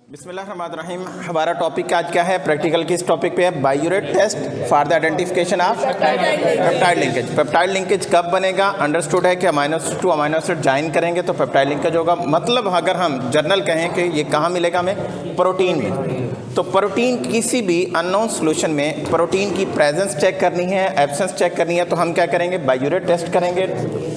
बिस्मिल्लाहिर्रहमानिर्रहीम। हमारा टॉपिक आज क्या है? प्रैक्टिकल किस टॉपिक पे है? Biuret test for the identification of peptide linkage. Peptide linkage कब बनेगा? अंडरस्टूड है कि amino acid to amino acid join करेंगे तो पेप्टाइड लिंकेज होगा। मतलब अगर हम जर्नल कहें कि ये कहाँ मिलेगा हमें? प्रोटीन में। तो प्रोटीन किसी भी अननोन सॉल्यूशन में प्रोटीन की प्रेजेंस चेक करनी है, एब्सेंस चेक करनी है, तो हम क्या करेंगे? बायोरेट टेस्ट करेंगे।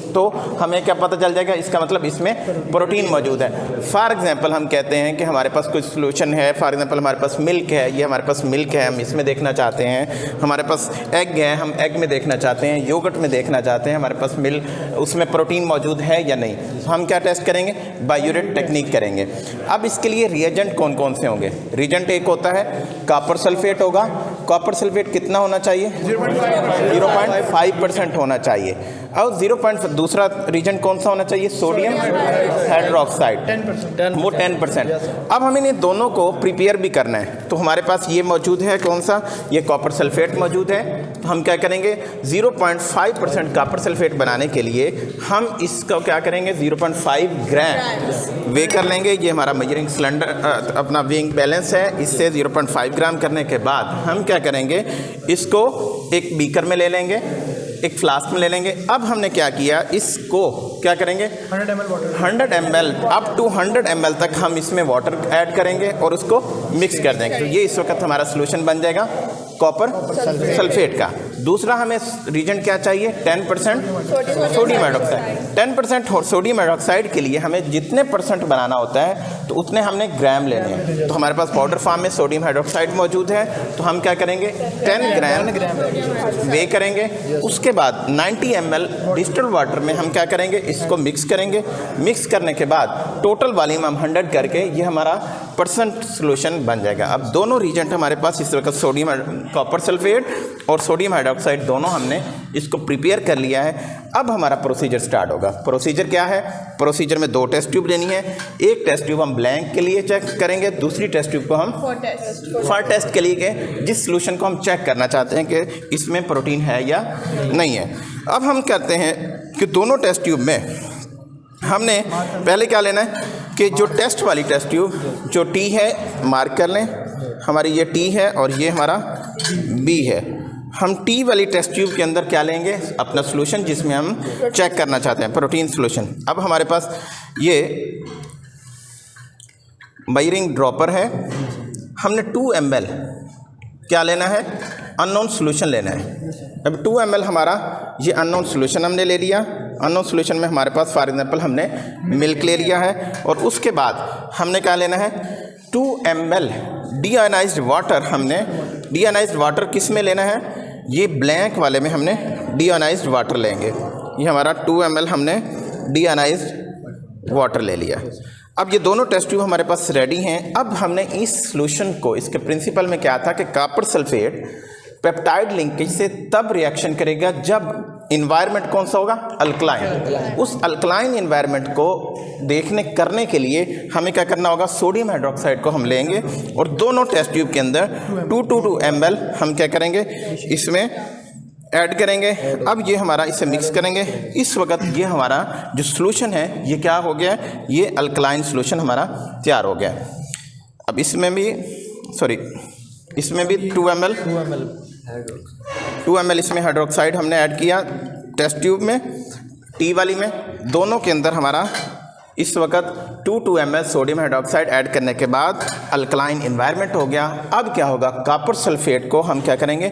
तो हमें क्या पता चल जाएगा? इसका मतलब इसमें प्रोटीन मौजूद है। फॉर एग्जांपल हम कहते हैं कि हमारे पास कुछ सॉल्यूशन है, फॉर एग्जांपल हमारे पास मिल्क है, ये हमारे पास मिल्क है, हम इसमें देखना चाहते हैं। हमारे पास एग है, हम एग में देखना चाहते हैं। योगर्ट में देखना चाहते हैं हमारे पास मिल्क, उसमें प्रोटीन मौजूद है या नहीं। तो हम क्या टेस्ट करेंगे? बायोरेट टेक्निक करेंगे। अब इसके लिए रिएजेंट कौन कौन से होंगे? रिएजेंट एक होता है कॉपर सल्फेट होगा। कॉपर सल्फेट कितना होना चाहिए? 0.5% होना चाहिए। और 0. दूसरा रीजेंट कौन सा होना चाहिए? Sodium hydroxide, 10%। वो 10%। अब हमें इन दोनों को प्रिपेयर भी करना है। तो हमारे पास ये मौजूद है, कौन सा? ये कॉपर सल्फेट मौजूद है। तो हम क्या करेंगे? 0.5% कॉपर सल्फेट बनाने के लिए हम इसको क्या करेंगे? 0.5 ग्राम वे कर लेंगे। ये हमारा मेजरिंग सिलेंडर अपना वेइंग बैलेंस है। इससे 0.5 ग्राम करने के बाद हम क्या करेंगे? इसको एक बीकर में ले लेंगे, एक फ्लास्क में ले लेंगे। अब हमने क्या किया? इसको क्या करेंगे? 100 ml अप टू 100 ml तक हम इसमें वाटर ऐड करेंगे और उसको मिक्स कर देंगे। तो ये इस वक्त हमारा सॉल्यूशन बन जाएगा कॉपर सल्फेट का। दूसरा हमें रीजेंट क्या चाहिए? 10% सोडियम हाइड्रोक्साइड। 10% सोडियम हाइड्रोक्साइड के लिए हमें जितने परसेंट बनाना होता है तो उतने हमने ग्राम लेने हैं। तो हमारे पास पाउडर फॉर्म में सोडियम हाइड्रोक्साइड मौजूद है। तो हम क्या करेंगे? 10 ग्राम वे करेंगे। उसके बाद 90 ml डिस्टिल्ड वाटर में हम क्या करेंगे? इसको मिक्स करेंगे। मिक्स करने के बाद टोटल वॉल्यूम हम 100 करके ये हमारा % सॉल्यूशन बन जाएगा। अब दोनों रीजेंट हमारे पास इस वक्त सोडियम कॉपर सल्फेट और सोडियम हाइड्रोक्साइड दोनों हमने इसको प्रिपेयर कर लिया है। अब हमारा प्रोसीजर स्टार्ट होगा। प्रोसीजर क्या है? प्रोसीजर में 2 टेस्ट ट्यूब लेनी है। एक टेस्ट ट्यूब हम ब्लैंक के लिए चेक करेंगे, दूसरी टेस्ट ट्यूब को हम फॉर टेस्ट के लिए जिस सॉल्यूशन को हम चेक करना चाहते हैं कि इसमें प्रोटीन है या नहीं है। अब हम कहते हैं कि दोनों टेस्ट ट्यूब में हमने पहले क्या लेना है कि जो टेस्ट वाली टेस्ट ट्यूब जो टी है मार्क कर लें। हमारी ये टी है और ये हमारा बी है। हम टी वाली टेस्ट ट्यूब के अंदर क्या लेंगे? अपना सॉल्यूशन जिसमें हम चेक करना चाहते हैं प्रोटीन सॉल्यूशन। अब हमारे पास ये मेजरिंग ड्रॉपर है। हमने 2 ml क्या लेना है? अननोन सॉल्यूशन लेना है। अब 2 ml हमारा ये अननोन सॉल्यूशन हमने ले लिया। अननोन सॉल्यूशन में हमारे पास फॉर एग्जांपल हमने मिल्क ले लिया है। और उसके बाद हमने क्या लेना है? 2 ml डीआयोनाइज्ड वाटर। हमने डीआयोनाइज्ड वाटर किस में लेना है? ये ब्लैंक वाले में हमने डीआयोनाइज्ड वाटर लेंगे। ये हमारा 2 ml हमने डीआयोनाइज्ड वाटर ले लिया। अब ये दोनों टेस्ट ट्यूब हमारे पास रेडी हैं। अब हमने इस सॉल्यूशन को, इसके प्रिंसिपल में क्या था कि कॉपर सल्फेट पेप्टाइड लिंकेज से तब रिएक्शन करेगा जब इन्वायरमेंट कौन सा होगा? अल्कलाइन। उस अल्कलाइन इन्वायरमेंट को देखने करने के लिए हमें क्या करना होगा? सोडियम हाइड्रोक्साइड को हम लेंगे और दोनों टेस्ट ट्यूब के अंदर 2 ml हम क्या करेंगे? इसमें ऐड करेंगे। अब ये हमारा इसे मिक्स करेंगे। इस वक्त ये हमारा जो सॉल्यूशन है ये क्या हो गया? ये अल्कलाइन सॉल्यूशन हमारा तैयार हो गया। अब इसमें भी इसमें भी 2 ml इसमें हाइड्रोक्साइड हमने ऐड किया टेस्ट ट्यूब में, टी वाली में। दोनों के अंदर हमारा इस वक्त 2 ml सोडियम हाइड्रोक्साइड ऐड करने के बाद अल्कलाइन इन्वायरमेंट हो गया। अब क्या होगा? कॉपर सल्फेट को हम क्या करेंगे?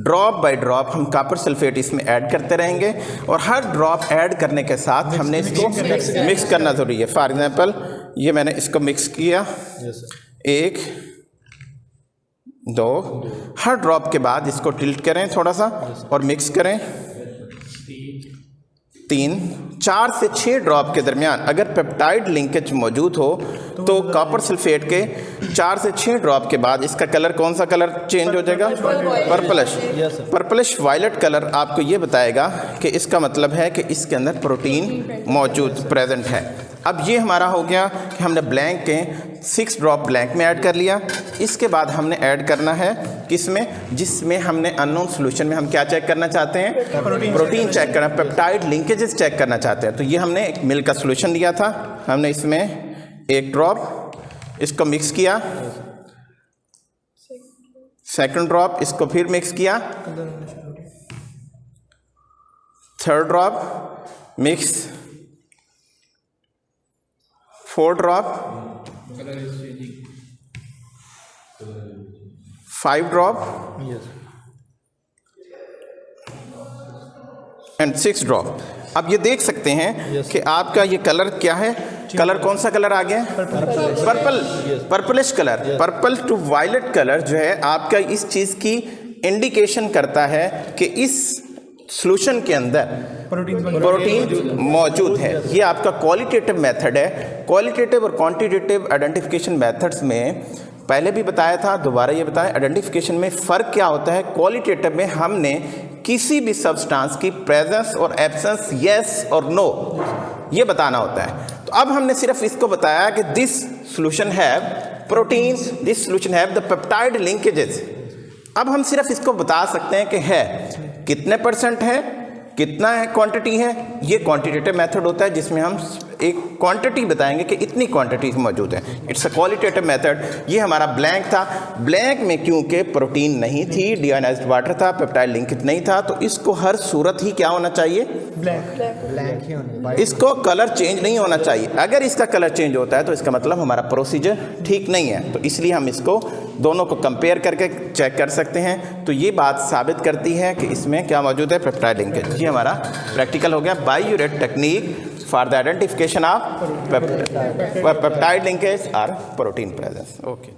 ड्रॉप बाय ड्रॉप हम कॉपर सल्फेट इसमें ऐड करते रहेंगे और हर ड्रॉप ऐड करने के साथ हमने इसको मिक्स करना ज़रूरी है। फॉर एग्जांपल ये मैंने इसको मिक्स किया, 1 2, हर ड्रॉप के बाद इसको टिल्ट करें थोड़ा सा और मिक्स करें। 3 4 से 6 ड्रॉप के दरमियान अगर पेप्टाइड लिंकेज मौजूद हो तो कॉपर सल्फेट के 4 से 6 ड्रॉप के बाद इसका कलर कौन सा कलर चेंज हो जाएगा? पर्पलिश वायलेट कलर आपको ये बताएगा कि इसका मतलब है कि इसके अंदर प्रोटीन मौजूद प्रेजेंट है। अब ये हमारा हो गया कि हमने ब्लैंक के 6 ड्रॉप ब्लैंक में ऐड कर लिया। इसके बाद हमने ऐड करना है किसमें? जिसमें हमने अननोन सॉल्यूशन में हम क्या चेक करना चाहते हैं? प्रोटीन चेक करना, पेप्टाइड लिंकेजेस चेक करना चाहते हैं। तो ये हमने एक मिल्क का सॉल्यूशन लिया था, हमने इसमें 1 ड्रॉप इसको मिक्स किया, सेकंड ड्रॉप इसको फिर मिक्स किया, third drop mix, fourth drop, 5 drop and 6 drop. अब ये देख सकते हैं कि आपका ये कलर क्या है, कलर कौन सा कलर आ गया? Purple, purplish colour. Purple to violet colour जो है आपका इस चीज़ की इंडिकेशन करता है कि इस सॉल्यूशन के अंदर प्रोटीन मौजूद है। ये आपका क्वालिटेटिव मेथड है। क्वालिटेटिव और क्वांटिटेटिव आइडेंटिफिकेशन मेथड्स में पहले भी बताया था, दोबारा ये बताया, आइडेंटिफिकेशन में फ़र्क क्या होता है। क्वालिटेटिव में हमने किसी भी सब्सटेंस की प्रेजेंस और एब्सेंस, यस और नो, ये बताना होता है। तो अब हमने सिर्फ इसको बताया कि this solution have proteins, this solution have the peptide linkages. अब हम सिर्फ इसको बता सकते हैं कि है कितने परसेंट है, कितना है क्वांटिटी है। ये क्वांटिटेटिव मेथड होता है जिसमें हम एक क्वांटिटी बताएंगे कि इतनी क्वांटिटी मौजूद है। It's a qualitative method. ये हमारा ब्लैंक था। ब्लैंक में क्योंकि प्रोटीन नहीं थी, डीआयोनाइज्ड वाटर था, पेप्टाइड लिंकेज नहीं था, तो इसको हर सूरत ही क्या होना चाहिए? ब्लैंक ही होना। इसको कलर चेंज नहीं होना चाहिए। अगर इसका कलर चेंज होता है तो इसका मतलब हमारा प्रोसीजर ठीक नहीं है। तो इसलिए हम इसको दोनों को कंपेयर करके चेक कर सकते हैं। तो ये बात साबित करती है कि इसमें क्या मौजूद है? Peptide linkage. ये हमारा प्रैक्टिकल हो गया। बायोरेट technique for the identification of peptide linkage or protein presence. Okay.